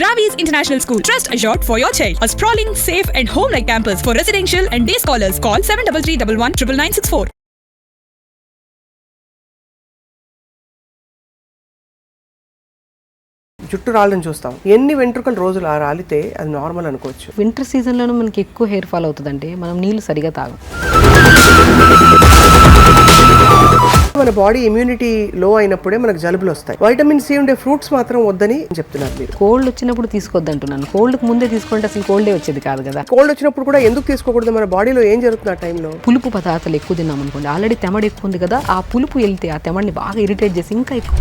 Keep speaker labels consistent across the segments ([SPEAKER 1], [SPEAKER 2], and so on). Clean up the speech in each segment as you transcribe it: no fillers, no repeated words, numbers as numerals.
[SPEAKER 1] Ravi's International School. Trust assured for your child. A sprawling, safe and home-like campus for residential and day scholars. Call 7331
[SPEAKER 2] జుట్టు రాళ్ళని చూస్తాం. ఎన్ని వెంట్రుకలు రోజులు రాలితే అది నార్మల్ అనుకోవచ్చు.
[SPEAKER 3] వింటర్ సీజన్లోనూ మనకి ఎక్కువ హెయిర్ ఫాల్ అవుతుందంటే మనం నీళ్లు సరిగా తాగం.
[SPEAKER 2] మన బాడీ ఇమ్యూనిటీ లో అయినప్పుడే మనకు జలుబులు వస్తాయి. వైటమిన్ సి ఉండే ఫ్రూట్స్ మాత్రం వద్దని చెప్తున్నారు మీరు.
[SPEAKER 3] కోల్డ్ వచ్చినప్పుడు తీసుకోవద్దు అంటున్నాను. కోల్డ్కి ముందే తీసుకుంటే అసలు కోల్డే వచ్చేది కాదు కదా.
[SPEAKER 2] కోల్డ్ వచ్చినప్పుడు కూడా ఎందుకు తీసుకోకూడదు? మన బాడీలో ఏం జరుగుతుంది ఆ టైంలో?
[SPEAKER 3] పులుపు పదార్థాలు ఎక్కువ తిన్నాం అనుకోండి, ఆల్రెడీ తెమడ ఎక్కువ ఉంది కదా, ఆ పులుపు వెళ్తే ఆ తెమడిని బాగా ఇరిటేట్ చేసి ఇంకా ఎక్కువ.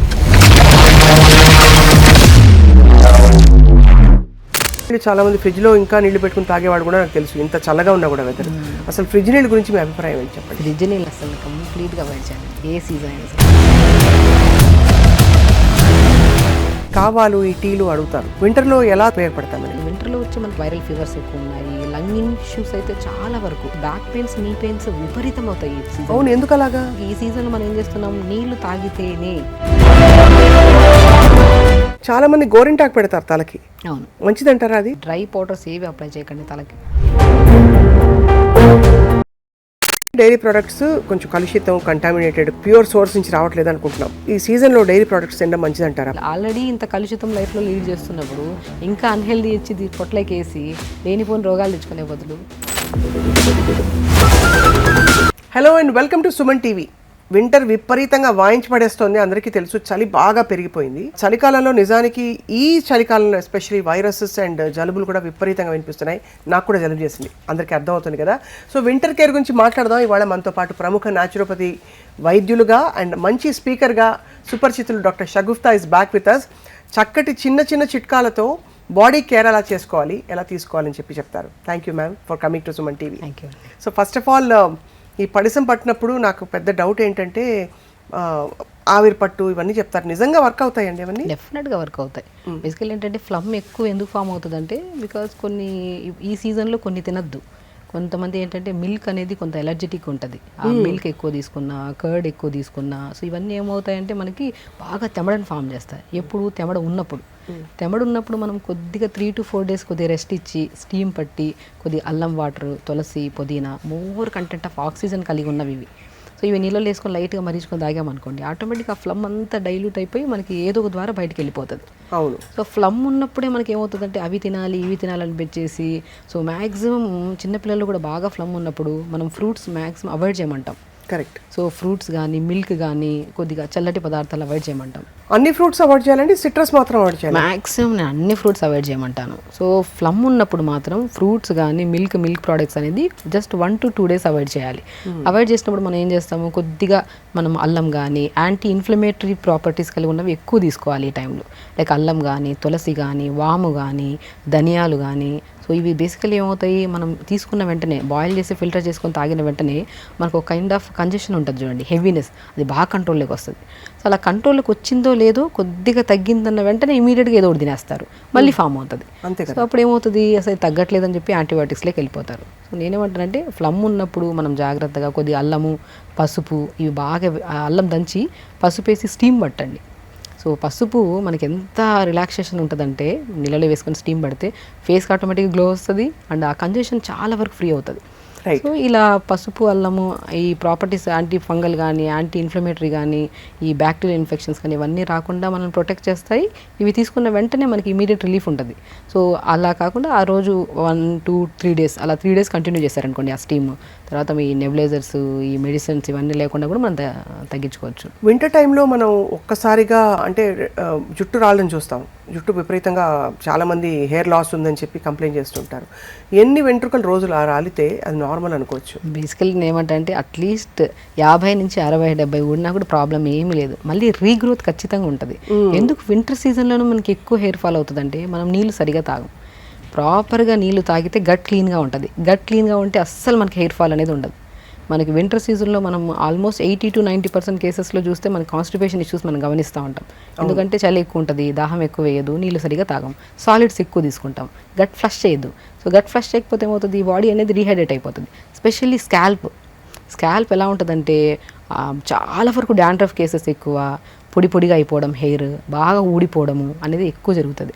[SPEAKER 2] చాలా మంది ఫ్రిడ్జ్ లో ఇంకా నీళ్లు పెట్టుకుని తాగేవాడు కూడా నాకు తెలుసు, ఇంత చల్లగా ఉన్నా కూడా వెదర్. అసలు ఫ్రిడ్జ్ నీళ్ళ గురించి మీ అభిప్రాయం ఏంటి చెప్పండి?
[SPEAKER 3] ఫ్రిడ్జ్ నీళ్ళు అసలు కంప్లీట్గా అవాయిడ్ చేయాలి ఏ సీజన్ అయినా సరే.
[SPEAKER 2] కావాలు ఈ టీలు అడుగుతారు. వింటర్ లో ఎలా ఉపయోగపడతామని?
[SPEAKER 3] వింటర్లో వచ్చి మనకి వైరల్ ఫీవర్స్ ఎక్కువ ఉన్నాయి, లంగ్ ఇష్యూస్ అయితే చాలా వరకు, బ్యాక్ పెయిన్స్, నీ పెయిన్స్ విపరీతం అవుతాయి ఈ సీజన్.
[SPEAKER 2] అవును, ఎందుకు అలాగా?
[SPEAKER 3] ఈ సీజన్ మనం ఏం చేస్తున్నాం, నీళ్లు తాగితేనే.
[SPEAKER 2] చాలా మంది గోరింటాకు పెడతారు తలకి.
[SPEAKER 3] అవును,
[SPEAKER 2] మంచిదంటారా అది?
[SPEAKER 3] డ్రై పౌడర్స్ ఏవి అప్లై చేయకండి తలకి.
[SPEAKER 2] డైరీ ప్రొడక్ట్స్ కొంచెం కలుషితం, కంటామినేటెడ్, ప్యూర్ సోర్స్ నుంచి రావట్లేదు అనుకుంటున్నాం. ఈ సీజన్ లో డైరీ ప్రొడక్ట్స్ తినడం మంచిదంటారా?
[SPEAKER 3] ఆల్రెడీ ఇంత కలుషితం లైఫ్ లో లీడ్ చేస్తున్నప్పుడు ఇంకా అన్హెల్దీ ఇచ్చి పొట్లకేసి లేనిపోని రోగాలు తెచ్చుకునే బదులు.
[SPEAKER 2] Hello and welcome to Suman TV. Winter విపరీతంగా వాయించి పడేస్తోంది, అందరికీ తెలుసు. చలి బాగా పెరిగిపోయింది. చలికాలంలో నిజానికి ఈ చలికాలంలో ఎస్పెషల్లీ వైరసెస్ అండ్ జలుబులు కూడా విపరీతంగా వినిపిస్తున్నాయి. నాకు కూడా జలుబు చేసింది, అందరికీ అర్థమవుతుంది కదా. సో వింటర్ కేర్ గురించి మాట్లాడదాం ఇవాళ. మనతో పాటు ప్రముఖ న్యాచురోపతి వైద్యులుగా అండ్ మంచి స్పీకర్గా సుపరిచితులు doctor Shagufta is back with us. చక్కటి చిన్న చిన్న చిట్కాలతో బాడీ కేర్ ఎలా చేసుకోవాలి, ఎలా తీసుకోవాలని చెప్తారు. Thank you ma'am for coming to Suman TV.
[SPEAKER 3] Thank you.
[SPEAKER 2] So first of all, ఈ పడిసం పట్టినప్పుడు నాకు పెద్ద డౌట్ ఏంటంటే ఆవిరి పట్టు ఇవన్నీ చెప్తారు, నిజంగా వర్క్ అవుతాయండి ఇవన్నీ?
[SPEAKER 3] డెఫినెట్గా వర్క్ అవుతాయి. బేసికల్ ఏంటంటే ఫ్లమ్ ఎక్కువ ఎందుకు ఫామ్ అవుతుందంటే బికాస్ కొన్ని ఈ సీజన్లో కొన్ని తినద్దు. కొంతమంది ఏంటంటే మిల్క్ అనేది కొంత ఎలర్జెటిక్ ఉంటుంది, ఆ మిల్క్ ఎక్కువ తీసుకున్నా, కర్డ్ ఎక్కువ తీసుకున్నా, సో ఇవన్నీ ఏమవుతాయంటే మనకి బాగా తెమడని ఫామ్ చేస్తాయి. ఎప్పుడు తెమడ ఉన్నప్పుడు మనం కొద్దిగా 3 to 4 days కొద్దిగా రెస్ట్ ఇచ్చి స్టీమ్ పట్టి కొద్దిగా అల్లం వాటర్, తులసి, పుదీనా, మోర్ కంటెంట్ ఆఫ్ ఆక్సిజన్ కలిగి ఉన్నవి ఇవి. సో ఇవి నీళ్ళలో వేసుకొని లైట్గా మరిచుకొని తాగామనుకోండి, ఆటోమేటిక్గా ఆ ఫ్లమ్ అంతా డైల్యూట్ అయిపోయి మనకి ఏదో ఒక ద్వారా బయటకు వెళ్ళిపోతుంది.
[SPEAKER 2] అవును.
[SPEAKER 3] సో ఫ్లమ్ ఉన్నప్పుడే మనకి ఏమవుతుందంటే అవి తినాలి ఇవి తినాలని పెట్టేసి, సో మ్యాక్సిమం చిన్నపిల్లలు కూడా బాగా ఫ్లమ్ ఉన్నప్పుడు మనం ఫ్రూట్స్ మ్యాక్సిమం అవాయిడ్ చేయమంటాం.
[SPEAKER 2] కరెక్ట్.
[SPEAKER 3] సో ఫ్రూట్స్ కానీ మిల్క్ కానీ కొద్దిగా చల్లటి పదార్థాలు అవాయిడ్ చేయమంటాం.
[SPEAKER 2] అన్ని ఫ్రూట్స్ అవాయిడ్ చేయాలండి? సిట్రస్ మాత్రం అవాయిడ్ చేయాలి?
[SPEAKER 3] మ్యాక్సిమం నేను అన్ని ఫ్రూట్స్ అవాయిడ్ చేయమంటాను. సో ఫ్లమ్ ఉన్నప్పుడు మాత్రం ఫ్రూట్స్ కానీ మిల్క్ ప్రోడక్ట్స్ అనేది జస్ట్ 1 to 2 days అవాయిడ్ చేయాలి. అవాయిడ్ చేసినప్పుడు మనం ఏం చేస్తాము, కొద్దిగా మనం అల్లం కానీ యాంటీ ఇన్ఫ్లమేటరీ ప్రాపర్టీస్ కలిగి ఉన్నవి ఎక్కువ తీసుకోవాలి ఈ టైంలో. లైక్ అల్లం కానీ, తులసి కానీ, వాము కానీ, ధనియాలు కానీ. సో ఇవి బేసికలీ ఏమవుతాయి, మనం తీసుకున్న వెంటనే బాయిల్ చేసి ఫిల్టర్ చేసుకొని తాగిన వెంటనే మనకు ఒక కైండ్ ఆఫ్ కంజెషన్ ఉంటుంది చూడండి, హెవీనెస్, అది బాగా కంట్రోల్లోకి వస్తుంది. సో అలా కంట్రోల్లోకి వచ్చిందో లేదో కొద్దిగా తగ్గిందన్న వెంటనే ఇమీడియట్గా ఏదో ఒకటి తినేస్తారు, మళ్ళీ ఫామ్ అవుతుంది. సో అప్పుడు ఏమవుతుంది, అసలు తగ్గట్లేదని చెప్పి యాంటీబయాటిక్స్లోకి వెళ్ళిపోతారు. సో నేనేమంటానంటే ఫ్లమ్ ఉన్నప్పుడు మనం జాగ్రత్తగా కొద్దిగా అల్లము, పసుపు, ఇవి బాగా అల్లం దంచి పసుపు వేసి స్టీమ్ పట్టండి. సో పసుపు మనకి ఎంత రిలాక్సేషన్ ఉంటుందంటే నీళ్ళలో వేసుకొని స్టీమ్ పడితే ఫేస్కి ఆటోమేటిక్గా గ్లో వస్తుంది అండ్ ఆ కంజెషన్ చాలా వరకు ఫ్రీ అవుతుంది. సో ఇలా పసుపు, అల్లము, ఈ ప్రాపర్టీస్ యాంటీ ఫంగల్ కానీ, యాంటీ ఇన్ఫ్లమేటరీ కానీ, ఈ బ్యాక్టీరియల్ ఇన్ఫెక్షన్స్ కానీ ఇవన్నీ రాకుండా మనం ప్రొటెక్ట్ చేస్తాయి. ఇవి తీసుకున్న వెంటనే మనకి ఇమీడియట్ రిలీఫ్ ఉంటుంది. సో అలా కాకుండా ఆ రోజు 1 to 3 days అలా 3 days కంటిన్యూ చేశారనుకోండి ఆ స్టీమ్, తర్వాత మీ నెబులైజర్స్, ఈ మెడిసిన్స్ ఇవన్నీ లేకుండా కూడా మనం తగ్గించుకోవచ్చు.
[SPEAKER 2] వింటర్ టైంలో మనం ఒక్కసారిగా అంటే జుట్టు రాళ్ళని చూస్తాం. జుట్టు విపరీతంగా చాలామంది హెయిర్ లాస్ ఉందని చెప్పి కంప్లైంట్ చేస్తుంటారు. ఎన్ని వెంట్రుకలు రోజులు రాలితే అది నార్మల్ అనుకోవచ్చు?
[SPEAKER 3] బేసికలీ ఏమంటే అట్లీస్ట్ 50 నుంచి 60, 70 ఉన్నా కూడా ప్రాబ్లం ఏమీ లేదు. మళ్ళీ రీగ్రోత్ ఖచ్చితంగా ఉంటుంది. ఎందుకు వింటర్ సీజన్లోనూ మనకి ఎక్కువ హెయిర్ ఫాల్ అవుతుందంటే మనం నీళ్ళు సరిగా తాగం. ప్రాపర్గా నీళ్ళు తాగితే గట్ క్లీన్గా ఉంటుంది. గట్ క్లీన్గా ఉంటే అస్సలు మనకి హెయిర్ ఫాల్ అనేది ఉండదు. మనకి వింటర్ సీజన్లో మనం ఆల్మోస్ట్ 80 to 90% కేసెస్లో చూస్తే మనకి కాన్స్టిపేషన్ ఇష్యూస్ మనం గమనిస్తూ ఉంటాం. ఎందుకంటే చలి ఎక్కువ ఉంటుంది, దాహం ఎక్కువ వేయదు, నీళ్ళు సరిగా తాగం, సాలిడ్స్ ఎక్కువ తీసుకుంటాం, గట్ ఫ్లష్ చేయదు. సో గట్ ఫ్లష్ చేయకపోతే ఏమవుతుంది, ఈ బాడీ అనేది రీహైడ్రేట్ అయిపోతుంది. స్పెషల్లీ స్కాల్ప్ ఎలా ఉంటుందంటే చాలా వరకు డాండ్రఫ్ కేసెస్ ఎక్కువ, పొడి పొడిగా అయిపోవడం, హెయిర్ బాగా ఊడిపోవడము అనేది ఎక్కువ జరుగుతుంది.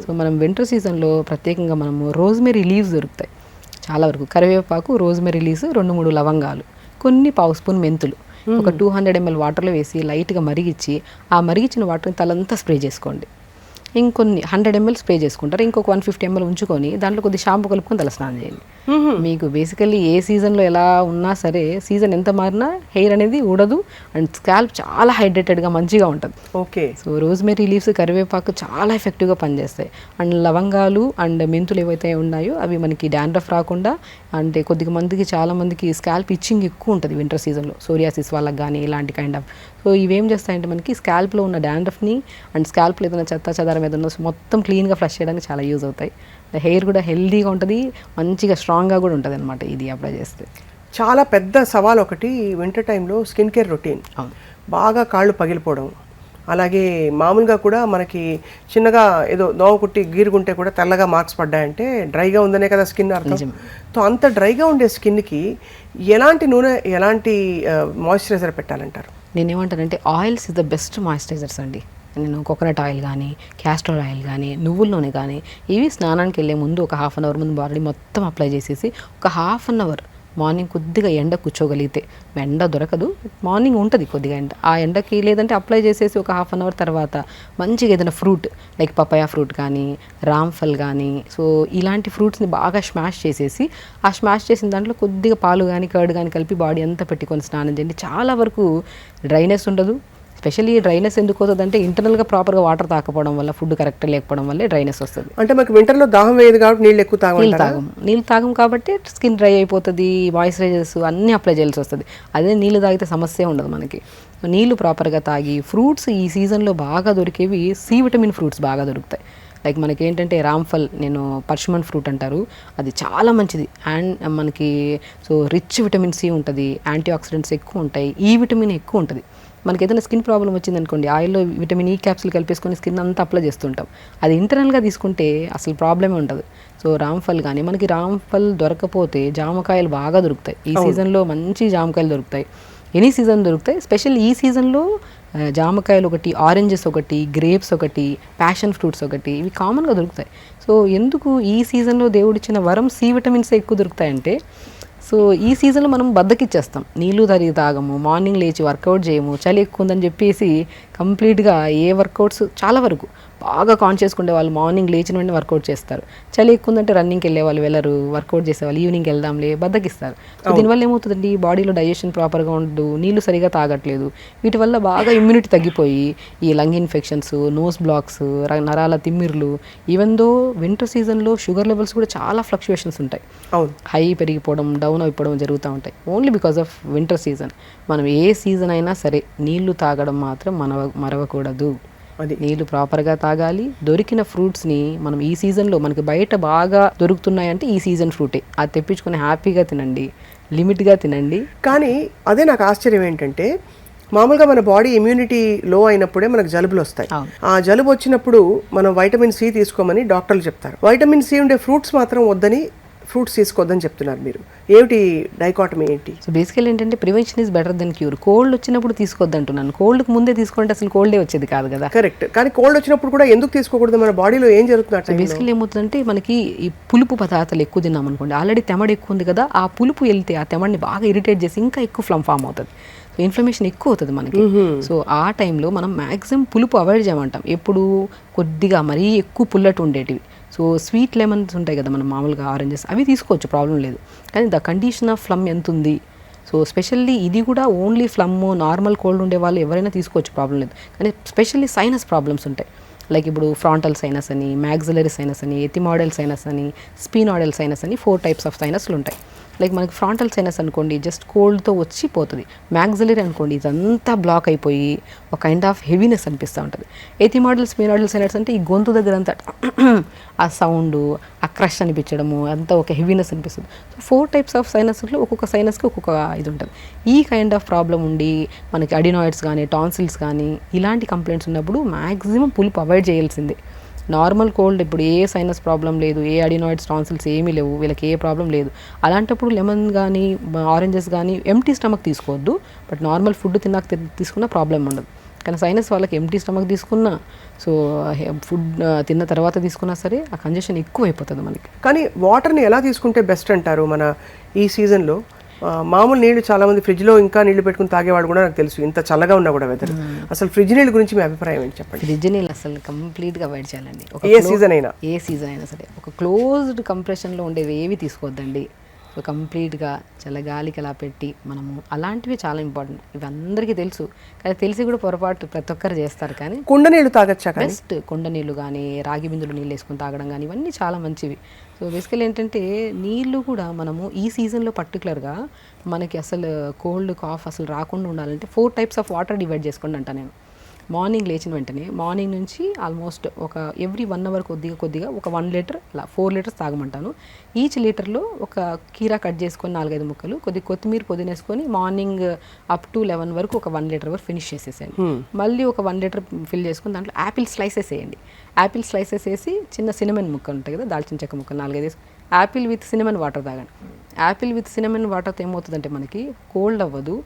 [SPEAKER 3] సో మనం వింటర్ సీజన్లో ప్రత్యేకంగా మనము రోజ్మెరీ లీవ్స్ దొరుకుతాయి చాలా వరకు. కరివేపాకు, రోజ్మెరీ లీవ్స్, 2-3 లవంగాలు, కొన్ని పావు స్పూన్ మెంతులు ఒక 200 ml వాటర్లో వేసి లైట్గా మరిగించి ఆ మరిగించిన వాటర్ని తలంతా స్ప్రే చేసుకోండి. ఇంకొన్ని 100 ml స్ప్రే చేసుకుంటారు, ఇంకొక 150 ml ఉంచుకొని దాంట్లో కొద్ది షాంపూ కలుపుకొని తలస్నానం చేయండి. మీకు బేసికల్లీ ఏ సీజన్లో ఎలా ఉన్నా సరే, సీజన్ ఎంత మారినా హెయిర్ అనేది ఊడదు అండ్ స్కాల్ప్ చాలా హైడ్రేటెడ్గా మంచిగా ఉంటుంది.
[SPEAKER 2] ఓకే.
[SPEAKER 3] సో రోజ్మెరీ లీవ్స్, కరివేపాకు చాలా ఎఫెక్టివ్గా పనిచేస్తాయి. అండ్ లవంగాలు అండ్ మెంతులు ఏవైతే ఉన్నాయో అవి మనకి డాండ్రఫ్ రాకుండా, అంటే కొద్దిగా మందికి చాలా మందికి స్కాల్ప్ ఇచ్చింగ్ ఎక్కువ ఉంటుంది వింటర్ సీజన్లో, సోరియాసిస్ వాళ్ళకి కానీ ఇలాంటి కైండ్ ఆఫ్. సో ఇవేం చేస్తాయంటే మనకి స్కాల్ప్లో ఉన్న డాండ్రఫ్ని అండ్ స్కాల్ప్లో ఏదైనా చెత్త చెదారం ఏదైనా మొత్తం క్లీన్గా ఫ్లష్ చేయడానికి చాలా యూజ్ అవుతాయి. హెయిర్ కూడా హెల్దీగా ఉంటుంది, మంచిగా స్ట్రాంగ్గా కూడా ఉంటుంది అనమాట ఇది అప్లై చేస్తే.
[SPEAKER 2] చాలా పెద్ద సవాల్ ఒకటి వింటర్ టైంలో స్కిన్ కేర్ రొటీన్. బాగా కాళ్ళు పగిలిపోవడం, అలాగే మామూలుగా కూడా మనకి చిన్నగా ఏదో దోమ కుట్టి గీరుగుంటే కూడా తెల్లగా మార్క్స్ పడ్డాయంటే డ్రైగా ఉందనే కదా స్కిన్ అర్థం. సో అంత డ్రైగా ఉండే స్కిన్కి ఎలాంటి నూనె, ఎలాంటి మాయిశ్చరైజర్ పెట్టాలంటారు?
[SPEAKER 3] నేనేమంటానంటే oils is the best moisturisers అండి. నేను కోకోనట్ ఆయిల్ కానీ, క్యాస్టర్ ఆయిల్ కానీ, నువ్వుల నూనె కానీ, ఇవి స్నానానికి వెళ్ళే ముందు ఒక 1/2 అవర్ ముందు బాడీ మొత్తం అప్లై చేసేసి ఒక 1/2 అవర్ మార్నింగ్ కొద్దిగా ఎండ కూర్చోగలిగితే, ఎండ దొరకదు మార్నింగ్ ఉంటుంది కొద్దిగా ఎండ, ఆ ఎండకి లేదంటే అప్లై చేసేసి ఒక 1/2 అవర్ తర్వాత మంచిగా ఏదైనా ఫ్రూట్ లైక్ పపాయా ఫ్రూట్ కానీ, రామ్ఫల్ కానీ, సో ఇలాంటి ఫ్రూట్స్ని బాగా స్మాష్ చేసేసి ఆ స్మాష్ చేసిన దాంట్లో కొద్దిగా పాలు కానీ కర్డ్ కానీ కలిపి బాడీ అంతా పెట్టుకొని స్నానం చేయండి. చాలా వరకు డ్రైనెస్ ఉండదు. స్పెషల్లీ డ్రైనెస్ ఎందుకు వస్తుంది అంటే ఇంటర్నల్గా ప్రాపర్గా వాటర్ తాకపోవడం వల్ల, ఫుడ్ కరెక్ట్ లేకపోవడం వల్లే డ్రైనెస్ వస్తుంది.
[SPEAKER 2] అంటే మనకి వింటర్లో దాహం వేయదు కాబట్టి నీళ్ళు ఎక్కువ
[SPEAKER 3] నీళ్ళు తాగం కాబట్టి స్కిన్ డ్రై అయిపోతుంది, మాయిశ్చరైజర్స్ అన్నీ అప్లై చేయాల్సి వస్తుంది. అదే నీళ్ళు తాగితే సమస్య ఉండదు మనకి. నీళ్ళు ప్రాపర్గా తాగి, ఫ్రూట్స్ ఈ సీజన్లో బాగా దొరికేవి సి విటమిన్ ఫ్రూట్స్ బాగా దొరుకుతాయి. లైక్ మనకి ఏంటంటే రామ్ఫల్, నేను పర్షమన్ ఫ్రూట్ అంటారు, అది చాలా మంచిది. అండ్ మనకి సో రిచ్ విటమిన్ సి ఉంటుంది, యాంటీ ఆక్సిడెంట్స్ ఎక్కువ ఉంటాయి, ఈ విటమిన్ ఎక్కువ ఉంటుంది. మనకి ఏదైనా స్కిన్ ప్రాబ్లం వచ్చింది అనుకోండి, ఆయిల్లో విటమిన్ ఈ క్యాప్సుల్ కలిపేసుకొని స్కిన్ అంతా అప్లై చేస్తుంటాం. అది ఇంటర్నల్గా తీసుకుంటే అసలు ప్రాబ్లమే ఉండదు. సో రామ్ఫల్ కానీ, మనకి రామ్ఫల్ దొరకపోతే జామకాయలు బాగా దొరుకుతాయి ఈ సీజన్లో, మంచి జామకాయలు దొరుకుతాయి, ఎనీ సీజన్ దొరుకుతాయి. స్పెషల్ ఈ సీజన్లో జామకాయలు ఒకటి, ఆరెంజెస్ ఒకటి, గ్రేప్స్ ఒకటి, ప్యాషన్ ఫ్రూట్స్ ఒకటి, ఇవి కామన్గా దొరుకుతాయి. సో ఎందుకు ఈ సీజన్లో దేవుడిచ్చిన వరం సి విటమిన్స్ ఎక్కువ దొరుకుతాయంటే, సో ఈ సీజన్లో మనం బద్దకిచ్చేస్తాం, నీళ్ళు తాగము, మార్నింగ్ లేచి వర్కౌట్ చేయము, చలి ఎక్కువ ఉందని చెప్పేసి కంప్లీట్గా ఏ వర్కౌట్స్ చాలా వరకు బాగా కాన్షియస్గా ఉండే వాళ్ళు మార్నింగ్ లేచిన వెంటనే వర్కౌట్ చేస్తారు. చలి ఎక్కువ ఉందంటే రన్నింగ్కి వెళ్ళే వాళ్ళు వెళ్ళరు, వర్కౌట్ చేసేవాళ్ళు ఈవినింగ్ వెళ్దాంలే బద్దకిస్తారు. సో దీనివల్ల ఏమవుతుందండి, బాడీలో డైజెషన్ ప్రాపర్గా ఉండదు, నీళ్లు సరిగా తాగట్లేదు, వీటి వల్ల బాగా ఇమ్యూనిటీ తగ్గిపోయి ఈ లంగ్ ఇన్ఫెక్షన్స్, నోస్ బ్లాక్స్, నరాల తిమ్మిర్లు, ఈవెన్ దో వింటర్ సీజన్లో షుగర్ లెవెల్స్ కూడా చాలా ఫ్లక్చువేషన్స్ ఉంటాయి, హై పెరిగిపోవడం, డౌన్ అయిపోవడం జరుగుతూ ఉంటాయి, only because of winter season. మనం ఏ సీజన్ అయినా సరే నీళ్లు తాగడం మాత్రం మరవకూడదు. నీళ్లు ప్రాపర్గా తాగాలి. దొరికిన ఫ్రూట్స్ని మనం ఈ సీజన్లో, మనకి బయట బాగా దొరుకుతున్నాయంటే ఈ సీజన్ ఫ్రూటే, అది తెప్పించుకొని హ్యాపీగా తినండి, లిమిట్గా తినండి.
[SPEAKER 2] కానీ అదే నాకు ఆశ్చర్యం ఏంటంటే, మామూలుగా మన బాడీ ఇమ్యూనిటీ లో అయినప్పుడే మనకు జలుబులు వస్తాయి. ఆ జలుబు వచ్చినప్పుడు మనం వైటమిన్ సి తీసుకోమని డాక్టర్లు చెప్తారు. వైటమిన్ సి ఉండే ఫ్రూట్స్ మాత్రం వద్దని, ఫ్రూట్స్ తీసుకోవద్దని చెప్తున్నారు. మీరు ఏమిటి డైకాటమీ ఏంటి?
[SPEAKER 3] సో బేసికల్ ఏంటంటే prevention is better than cure. Cold వచ్చినప్పుడు తీసుకోవద్దు అంటున్నాను, కోల్డ్కి ముందే తీసుకుంటే అసలు కోల్డే వచ్చేది కాదు కదా.
[SPEAKER 2] కరెక్ట్. కానీ కోల్డ్ వచ్చినప్పుడు కూడా ఎందుకు తీసుకోకూడదు? మన బాడీలో ఏం జరుగుతుంది?
[SPEAKER 3] బేసికల్ ఏమవుతుందంటే, మనకి ఈ పులుపు పదార్థాలు ఎక్కువ తిన్నాం అనుకోండి, ఆల్రెడీ తెమడ ఎక్కువ ఉంది కదా, ఆ పులుపు వెళ్తే ఆ తెమడిని బాగా ఇరిటేట్ చేసి ఇంకా ఎక్కువ ఫ్లమ్ ఫామ్ అవుతుంది, సో ఇన్ఫ్లమేషన్ ఎక్కువ అవుతుంది మనకి. సో ఆ టైంలో మనం మ్యాక్సిమం పులుపు అవాయిడ్ చేయమంటాం. ఎప్పుడు కొద్దిగా మరీ ఎక్కువ పుల్లటి ఉండేటివి, సో స్వీట్ లెమన్స్ ఉంటాయి కదా మనం మామూలుగా ఆరెంజెస్, అవి తీసుకోవచ్చు, ప్రాబ్లం లేదు. కానీ ద కండిషన్ ఆఫ్ ఫ్లమ్ ఎంత ఉంది, సో స్పెషల్లీ ఇది కూడా ఓన్లీ ఫ్లమ్, నార్మల్ కోల్డ్ ఉండే వాళ్ళు ఎవరైనా తీసుకోవచ్చు, ప్రాబ్లం లేదు. కానీ స్పెషల్లీ సైనస్ ప్రాబ్లమ్స్ ఉంటాయి, లైక్ ఇప్పుడు ఫ్రాంటల్ సైనస్ అని, మ్యాగ్జిలరీ సైనస్ అని, ఎథిమాయిడల్ సైనస్ అని, స్పినాయిడల్ సైనస్ అని 4 టైప్స్ ఆఫ్ సైనస్లు ఉంటాయి. లైక్ మనకి ఫ్రాంటల్ సైనస్ అనుకోండి జస్ట్ కోల్డ్తో వచ్చి పోతుంది, మ్యాగ్జిలరీ అనుకోండి ఇదంతా బ్లాక్ అయిపోయి ఒక కైండ్ ఆఫ్ హెవీనెస్ అనిపిస్తూ ఉంటుంది. ఎథిమాయిడల్, స్పినాయిడల్ సైనస్ అంటే ఈ గొంతు దగ్గర అంతా ఆ సౌండ్, ఆ క్రష్ అనిపించడము, అంతా ఒక హెవీనెస్ అనిపిస్తుంది. సో 4 టైప్స్ ఆఫ్ సైనస్లో ఒక్కొక్క సైనస్కి ఒక్కొక్క ఇది ఉంటుంది. ఈ కైండ్ ఆఫ్ ప్రాబ్లం ఉండి మనకి అడినాయిడ్స్ కానీ, టాన్సిల్స్ కానీ ఇలాంటి కంప్లైంట్స్ ఉన్నప్పుడు మ్యాక్సిమం పులుపు అవాయిడ్ చేయాల్సిందే. నార్మల్ కోల్డ్ ఇప్పుడు ఏ సైనస్ ప్రాబ్లం లేదు, ఏ అడినాయిడ్స్, టాన్సిల్స్ ఏమీ లేవు, వీళ్ళకి ఏ ప్రాబ్లం లేదు, అలాంటప్పుడు లెమన్ కానీ, ఆరెంజెస్ కానీ ఎంటీ స్టమక్ తీసుకోవద్దు, బట్ నార్మల్ ఫుడ్ తిన్నాక తీసుకున్న ప్రాబ్లం ఉండదు. కానీ సైనస్ వాళ్ళకి ఎంటీ స్టమక్ తీసుకున్నా, సో ఫుడ్ తిన్న తర్వాత తీసుకున్నా సరే ఆ కంజెషన్ ఎక్కువ అయిపోతుంది మనకి.
[SPEAKER 2] కానీ వాటర్ని ఎలా తీసుకుంటే బెస్ట్ అంటారు మన ఈ సీజన్లో? మామూలు నీళ్ళు చాలామంది ఫ్రిడ్జ్లో ఇంకా నీళ్లు పెట్టుకుని తాగేవాడు కూడా నాకు తెలుసు, ఇంత చల్లగా ఉన్నా కూడా వెదర్. అసలు ఫ్రిడ్జ్ నీళ్ళ గురించి మీ అభిప్రాయం ఏంటి చెప్పండి?
[SPEAKER 3] ఫ్రిడ్జ్ నీళ్ళు అసలు కంప్లీట్గా అవాయిడ్ చేయాలండి.
[SPEAKER 2] ఏ సీజన్ అయినా
[SPEAKER 3] సరే ఒక క్లోజ్డ్ కంప్రెషన్లో ఉండేవి ఏవి తీసుకోవద్దండి. సో కంప్లీట్గా చల్లగాలికి అలా పెట్టి మనము అలాంటివి చాలా ఇంపార్టెంట్. ఇవి అందరికీ తెలుసు, కానీ తెలిసి కూడా పొరపాటు ప్రతి ఒక్కరు చేస్తారు. కానీ
[SPEAKER 2] కుండ నీళ్ళు తాగొచ్చా?
[SPEAKER 3] బెస్ట్ కుండ నీళ్ళు కానీ రాగి బిందులు నీళ్ళు వేసుకొని తాగడం కానీ ఇవన్నీ చాలా మంచివి. సో బేసికలీ ఏంటంటే నీళ్ళు కూడా మనము ఈ సీజన్లో పర్టికులర్గా మనకి అసలు కోల్డ్ కాఫ్ అసలు రాకుండా ఉండాలంటే 4 types ఆఫ్ వాటర్ డివైడ్ చేసుకోండి అంట నేను. మార్నింగ్ లేచిన వెంటనే మార్నింగ్ నుంచి ఆల్మోస్ట్ ఒక ఎవ్రీ 1 hour కొద్దిగా ఒక 1 లీటర్ అలా 4 లీటర్స్ తాగమంటాను. ఈచ్ లీటర్లో ఒక కీరా కట్ చేసుకొని 4-5 ముక్కలు, కొత్తిమీర పుదీనేసుకొని మార్నింగ్ అప్ టు 11 వరకు ఒక 1 లీటర్ వరకు ఫినిష్ చేసేసేయండి. మళ్ళీ ఒక 1 లీటర్ ఫిల్ చేసుకొని దాంట్లో యాపిల్ స్లైసెస్ వేయండి. యాపిల్ స్లైసెస్ వేసి చిన్న సినమన్ ముక్క ఉంటాయి కదా, దాల్చిన చెక్క ముక్క 4-5 వేసి యాపిల్ విత్ సినమన్ వాటర్ తాగండి. యాపిల్ విత్ సినమన్ వాటర్తో ఏమవుతుందంటే మనకి కోల్డ్ అవ్వదు,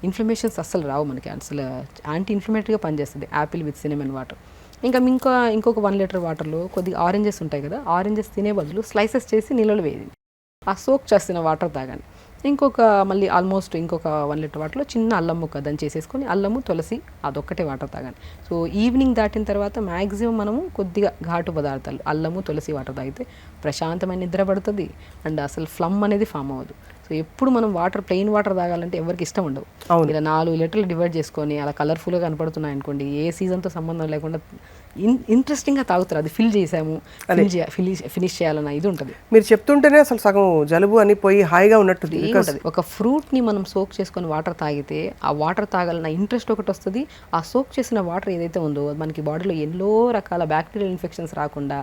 [SPEAKER 3] ఇన్ఫ్లమేషన్స్ అస్సలు రావు మనకి, అసలు యాంటీ ఇన్ఫ్లమేటరీగా పనిచేస్తుంది యాపిల్ విత్ సినమన్ వాటర్. ఇంకొక 1 లీటర్ వాటర్లో కొద్దిగా ఆరెంజెస్ ఉంటాయి కదా, ఆరెంజెస్ తినే బదులు స్లైసెస్ చేసి నీళ్ళలో వేయండి. ఆ సోక్ చేసిన వాటర్ తాగండి. మళ్ళీ ఆల్మోస్ట్ ఇంకొక 1 లీటర్ వాటర్లో చిన్న అల్లం ముక్క దాన్ని చేసేసుకొని అల్లము తులసి అదొక్కటే వాటర్ తాగండి. సో ఈవినింగ్ దాటిన తర్వాత మ్యాక్సిమం మనము కొద్దిగా ఘాటు పదార్థాలు అల్లము తులసి వాటర్ తాగితే ప్రశాంతమైన నిద్ర పడుతుంది అండ్ అసలు ఫ్లమ్ అనేది ఫామ్ అవ్వదు. సో ఎప్పుడు మనం ప్లెయిన్ వాటర్ తాగాలంటే ఎవరికి ఇష్టం ఉండవు. ఇలా 4 లీటర్లు డివైడ్ చేసుకొని అలా కలర్ఫుల్గా కనపడుతున్నాయి అనుకోండి, ఏ సీజన్తో సంబంధం లేకుండా ఇంట్రెస్టింగ్గా తాగుతారు. అది ఫిల్ చేసాము ఫినిష్ చేయాలన్న ఇది ఉంటుంది.
[SPEAKER 2] మీరు చెప్తుంటేనే అసలు సగం జలుబు అని పోయి హాయిగా ఉన్నట్టు
[SPEAKER 3] ఉంటుంది. ఒక ఫ్రూట్ని మనం సోక్ చేసుకొని వాటర్ తాగితే ఆ వాటర్ తాగాలన్న ఇంట్రెస్ట్ ఒకటి వస్తుంది. ఆ సోక్ చేసిన వాటర్ ఏదైతే ఉందో మనకి బాడీలో ఎన్నో రకాల బ్యాక్టీరియల్ ఇన్ఫెక్షన్స్ రాకుండా,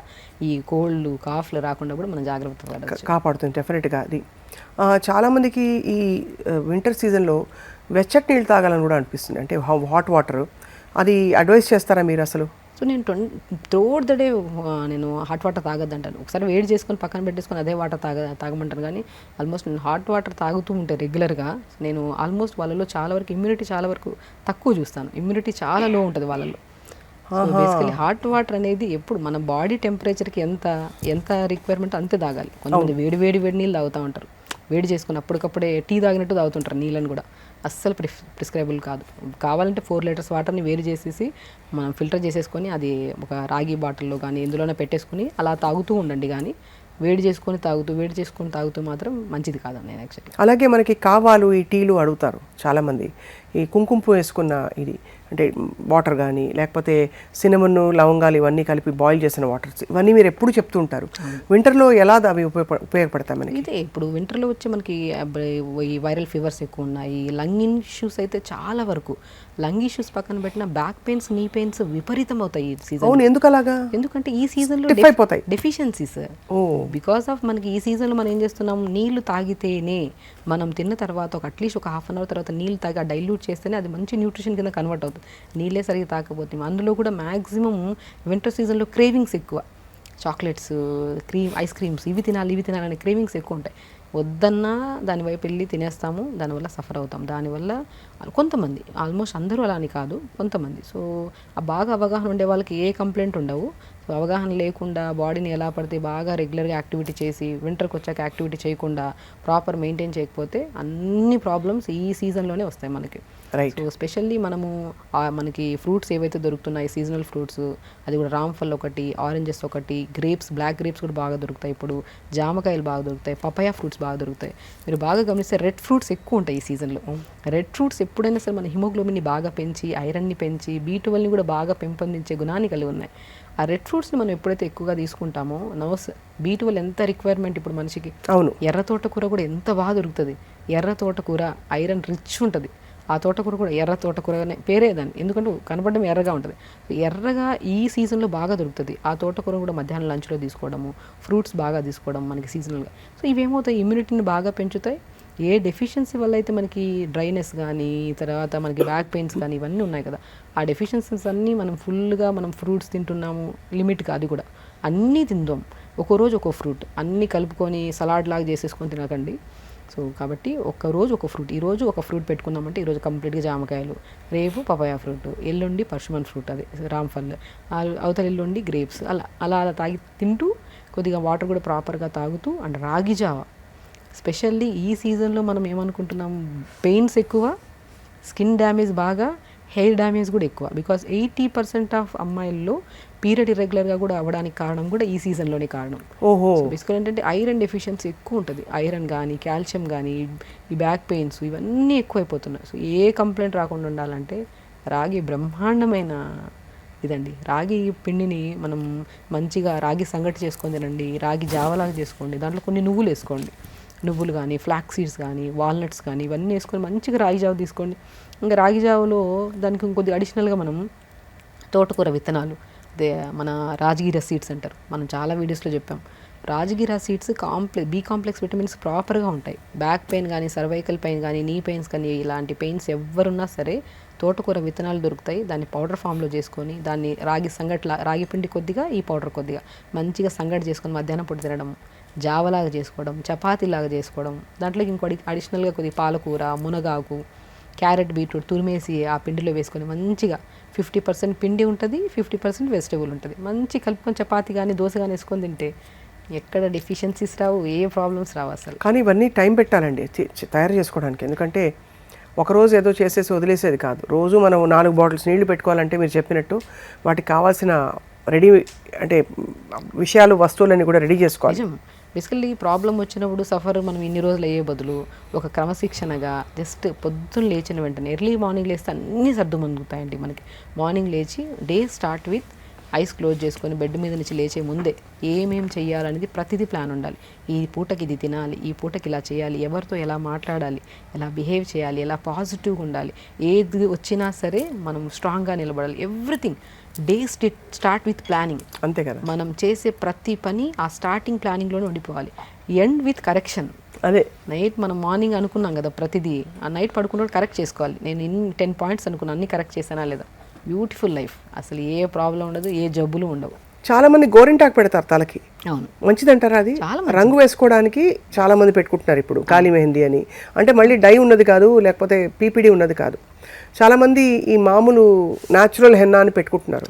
[SPEAKER 3] ఈ కోల్డ్ కాఫ్లు రాకుండా కూడా మనం జాగ్రత్త
[SPEAKER 2] కాపాడుతుంది డెఫినెట్గా. అది చాలామందికి ఈ వింటర్ సీజన్లో వెచ్చటి నీళ్ళు తాగాలని కూడా అనిపిస్తుంది, అంటే హాట్ వాటర్. అది అడ్వైస్ చేస్తారా మీరు అసలు?
[SPEAKER 3] సో నేను త్రూఅవుట్ ద డే నేను హాట్ వాటర్ తాగొద్దంటాను. ఒకసారి వేడి చేసుకొని పక్కన పెట్టేసుకొని అదే వాటర్ తాగమంటాను. కానీ ఆల్మోస్ట్ నేను హాట్ వాటర్ తాగుతూ ఉంటే రెగ్యులర్గా నేను ఆల్మోస్ట్ వాళ్ళలో చాలా వరకు ఇమ్యూనిటీ చాలా వరకు తక్కువ చూస్తాను. ఇమ్యూనిటీ చాలా లో ఉంటుంది వాళ్ళలో. బేసికలీ హాట్ వాటర్ అనేది ఎప్పుడు మన బాడీ టెంపరేచర్కి ఎంత రిక్వైర్మెంట్ అంతే తాగాలి. కొంతమంది వేడి నీళ్ళు తాగుతూ ఉంటారు, వేడి చేసుకుని అప్పటికప్పుడే టీ తాగినట్టు తాగుతుంటారు నీళ్ళని కూడా. అస్సలు ప్రిస్క్రైబుల్ కాదు. కావాలంటే 4 లీటర్స్ వాటర్ని వేరు చేసేసి మనం ఫిల్టర్ చేసేసుకొని అది ఒక రాగి బాటిల్లో కానీ ఎందులోనే పెట్టేసుకుని అలా తాగుతూ ఉండండి. కానీ వేడి చేసుకొని తాగుతూ మాత్రం మంచిది కాదండి నేను యాక్చువల్లీ.
[SPEAKER 2] అలాగే మనకి కావాలు ఈ టీలు అడుగుతారు చాలామంది, ఈ కుంకుమ వేసుకున్న ఇది అంటే వాటర్ కానీ లేకపోతే సినమన్ లవంగాలు ఇవన్నీ కలిపి బాయిల్ చేసిన వాటర్స్, ఇవన్నీ మీరు ఎప్పుడు చెప్తూ ఉంటారు. వింటర్లో ఎలా అవి ఉపయోగపడతాయి మనకి?
[SPEAKER 3] ఇదే ఇప్పుడు వింటర్లో వచ్చి మనకి ఈ వైరల్ ఫీవర్స్ ఎక్కువ ఉన్నాయి, లంగ్ ఇష్యూస్ అయితే చాలా వరకు. లంగ్ ఇష్యూస్ పక్కన పెట్టిన బ్యాక్ పెయిన్స్, నీ పెయిన్స్ విపరీతం అవుతాయి ఈ సీజన్.
[SPEAKER 2] అవును, ఎందుకు అలాగా?
[SPEAKER 3] ఎందుకంటే ఈ సీజన్లో డెఫిషియన్సీస్ బికాస్ ఆఫ్ మనకి ఈ సీజన్లో మనం ఏం చేస్తున్నాం, నీళ్లు తాగితేనే మనం తిన్న తర్వాత అట్లీస్ట్ ఒక 1/2 hour తర్వాత నీళ్ళు తాగి డైల్యూట్ చేస్తేనే అది మంచి న్యూట్రిషన్ కింద కన్వర్ట్ అవుతుంది. నీళ్ళే సరిగ్గా తాకపోతే అందులో కూడా మ్యాక్సిమం వింటర్ సీజన్లో క్రేవింగ్స్ ఎక్కువ, చాక్లెట్స్, ఐస్ క్రీమ్స్ ఇవి తినాలనే క్రేవింగ్స్ ఎక్కువ ఉంటాయి. వద్దన్నా దాని వైపు వెళ్ళి తినేస్తాము, దానివల్ల సఫర్ అవుతాం. దానివల్ల కొంతమంది, ఆల్మోస్ట్ అందరూ అలా అని కాదు, కొంతమంది. సో ఆ బాగా అవగాహన ఉండే వాళ్ళకి ఏ కంప్లైంట్ ఉండవు. సో అవగాహన లేకుండా బాడీని ఎలా పడితే బాగా రెగ్యులర్గా యాక్టివిటీ చేసి వింటర్కి వచ్చాక యాక్టివిటీ చేయకుండా ప్రాపర్ మెయింటైన్ చేయకపోతే అన్ని ప్రాబ్లమ్స్ ఈ సీజన్లోనే వస్తాయి మనకి. సో స్పెషల్లీ మనకి ఫ్రూట్స్ ఏవైతే దొరుకుతున్నాయి సీజనల్ ఫ్రూట్స్, అది కూడా రామ్ఫల్ ఒకటి, ఆరెంజెస్ ఒకటి, బ్లాక్ గ్రేప్స్ కూడా బాగా దొరుకుతాయి ఇప్పుడు, జామకాయలు బాగా దొరుకుతాయి, పపాయా ఫ్రూట్స్ బాగా దొరుకుతాయి. మీరు బాగా గమనిస్తే రెడ్ ఫ్రూట్స్ ఎక్కువ ఉంటాయి ఈ సీజన్లో. రెడ్ ఫ్రూట్స్ ఎప్పుడైనా సరే మన హిమోగ్లోబిన్ని బాగా పెంచి, ఐరన్ని పెంచి, B12ని కూడా బాగా పెంపొందించే గుణాన్ని కలిగి ఉన్నాయి. ఆ రెడ్ ఫ్రూట్స్ని మనం ఎప్పుడైతే ఎక్కువగా తీసుకుంటామో B12 ఎంత రిక్వైర్మెంట్ ఇప్పుడు మనిషికి. అవును, ఎర్ర తోటకూర కూడా ఎంత బాగా దొరుకుతుంది. ఎర్ర తోటకూర ఐరన్ రిచ్ ఉంటుంది. ఆ తోటకూర కూడా ఎర్ర తోటకూరనే పేరేదాన్ని, ఎందుకంటే కనపడడం ఎర్రగా ఉంటుంది. ఎర్రగా ఈ సీజన్లో బాగా దొరుకుతుంది. ఆ తోటకూర కూడా మధ్యాహ్నం లంచ్లో తీసుకోవడము, ఫ్రూట్స్ బాగా తీసుకోవడం మనకి సీజనల్గా. సో ఇవేమవుతాయి, ఇమ్యూనిటీని బాగా పెంచుతాయి. ఏ డెఫిషియన్సీ వల్ల అయితే మనకి డ్రైనెస్ కానీ తర్వాత మనకి బ్యాక్ పెయిన్స్ కానీ ఇవన్నీ ఉన్నాయి కదా, ఆ డెఫిషియన్సీస్ అన్నీ మనం ఫుల్గా ఫ్రూట్స్ తింటున్నాము, లిమిట్ కాదు కూడా అన్నీ తిందాం. ఒక్కో రోజు ఒక్కో ఫ్రూట్ అన్నీ కలుపుకొని సలాడ్ లాగా చేసేసుకొని తినకండి. సో కాబట్టి ఒక్కరోజు ఒక ఫ్రూట్, ఈరోజు ఒక ఫ్రూట్ పెట్టుకుందామంటే ఈరోజు కంప్లీట్గా జామకాయలు, రేపు పపాయ ఫ్రూట్, ఎల్లుండి పర్షమన్ ఫ్రూట్ అది రామ్ఫల్, అవతల ఎల్లుండి గ్రేప్స్, అలా అలా అలా తాగి తింటూ కొద్దిగా వాటర్ కూడా ప్రాపర్గా తాగుతూ అండ్ రాగి జావ. స్పెషల్లీ ఈ సీజన్లో మనం ఏమనుకుంటున్నాం, పెయిన్స్ ఎక్కువ, స్కిన్ డ్యామేజ్ బాగా, హెయిర్ డ్యామేజ్ కూడా ఎక్కువ. బికాస్ 80% ఆఫ్ అమ్మాయిల్లో పీరియడ్ ఇర్రెగ్యులర్గా కూడా అవ్వడానికి కారణం కూడా ఈ సీజన్లోనే కారణం.
[SPEAKER 2] ఓహో.
[SPEAKER 3] బేసికల్ ఏంటంటే ఐరన్ డెఫిషియన్సీ ఎక్కువ ఉంటుంది. ఐరన్ కానీ కాల్షియం కానీ ఈ బ్యాక్ పెయిన్స్ ఇవన్నీ ఎక్కువైపోతున్నాయి. సో ఏ కంప్లైంట్ రాకుండా ఉండాలంటే రాగి బ్రహ్మాండమైన ఇదండి. రాగి పిండిని మనం మంచిగా రాగి సంగటి చేసుకొని తినండి, రాగి జావలాగా చేసుకోండి, దాంట్లో కొన్ని నువ్వులు వేసుకోండి, నువ్వులు కానీ ఫ్లాక్ సీడ్స్ కానీ వాల్నట్స్ కానీ ఇవన్నీ వేసుకొని మంచిగా రాగి జావ తీసుకోండి. ఇంకా రాగి జావలో దానికి ఇంకొద్ది అడిషనల్గా మనం తోటకూర విత్తనాలు, మన రాజగిర సీడ్స్ అంటారు, మనం చాలా వీడియోస్లో చెప్పాం. Rajgira seeds B complex vitamins ప్రాపర్గా ఉంటాయి. బ్యాక్ పెయిన్ కానీ, సర్వైకల్ పెయిన్ కానీ, నీ పెయిన్స్ కానీ, ఇలాంటి పెయిన్స్ ఎవరున్నా సరే తోటకూర విత్తనాలు దొరుకుతాయి. దాన్ని పౌడర్ ఫామ్లో చేసుకొని దాన్ని రాగి పిండి కొద్దిగా, ఈ పౌడర్ కొద్దిగా మంచిగా సంగటి చేసుకొని మధ్యాహ్నం పూట తినడం, జావలాగా చేసుకోవడం, చపాతీలాగా చేసుకోవడం, దాంట్లోకి ఇంకోటి అడిషనల్గా కొద్దిగా పాలకూర, మునగాకు, క్యారెట్, బీట్రూట్ తురిమేసి ఆ పిండిలో వేసుకొని మంచిగా 50% పిండి ఉంటుంది, 50% వెజిటేబుల్ ఉంటుంది, మంచి కలుపుకొని చపాతీ కానీ దోశ కానీ వేసుకొని తింటే ఎక్కడ డెఫిషియన్సీస్ రావు, ఏ ప్రాబ్లమ్స్ రావు అసలు.
[SPEAKER 2] కానీ ఇవన్నీ టైం పెట్టాలండి తయారు చేసుకోవడానికి. ఎందుకంటే ఒకరోజు ఏదో చేసేసి వదిలేసేది కాదు. రోజు మనం 4 బాటిల్స్ నీళ్లు పెట్టుకోవాలంటే మీరు చెప్పినట్టు వాటికి కావాల్సిన రెడీ అంటే విషయాలు, వస్తువులన్నీ కూడా రెడీ చేసుకోవాలి.
[SPEAKER 3] నిజం. బేసికల్లీ ప్రాబ్లం వచ్చినప్పుడు మనం ఇన్ని రోజులు అయ్యే బదులు ఒక క్రమశిక్షణగా జస్ట్ పొద్దున్న లేచిన వెంటనే ఎర్లీ మార్నింగ్ లేస్తే అన్నీ సర్దుమణుగుతాయండి మనకి. మార్నింగ్ లేచి day start with eyes close చేసుకొని బెడ్ మీద నుంచి లేచే ముందే ఏమేం చెయ్యాలనేది ప్రతిదీ ప్లాన్ ఉండాలి. ఈ పూటకి ఇది తినాలి, ఈ పూటకి ఇలా చేయాలి, ఎవరితో ఎలా మాట్లాడాలి, ఎలా బిహేవ్ చేయాలి, ఎలా పాజిటివ్గా ఉండాలి, ఏది వచ్చినా సరే మనం స్ట్రాంగ్గా నిలబడాలి. Everything day start with planning.
[SPEAKER 2] అంతే కదా.
[SPEAKER 3] మనం చేసే ప్రతి పని ఆ స్టార్టింగ్ ప్లానింగ్లోనే ఉండిపోవాలి. End with correction.
[SPEAKER 2] అదే
[SPEAKER 3] నైట్ మనం మార్నింగ్ అనుకున్నాం కదా ప్రతిదీ, ఆ నైట్ పడుకున్నప్పుడు కరెక్ట్ చేసుకోవాలి. నేను 10 పాయింట్స్ అనుకున్నాను, అన్నీ కరెక్ట్ చేశానా లేదా. బ్యూటిఫుల్ లైఫ్, అసలు ఏ ప్రాబ్లం ఉండదు, ఏ జబ్బులు ఉండవు.
[SPEAKER 2] చాలా మంది గోరింటాకు పెడతారు తలకి.
[SPEAKER 3] అవును,
[SPEAKER 2] మంచిదంటారా అది? రంగు వేసుకోవడానికి చాలా మంది పెట్టుకుంటున్నారు ఇప్పుడు, కాళీ మెహందీ అని. అంటే మళ్ళీ డై ఉన్నది కాదు, లేకపోతే పీపీడీ ఉన్నది కాదు. చాలా మంది ఈ మామూలు న్యాచురల్ హెన్నా అని పెట్టుకుంటున్నారు.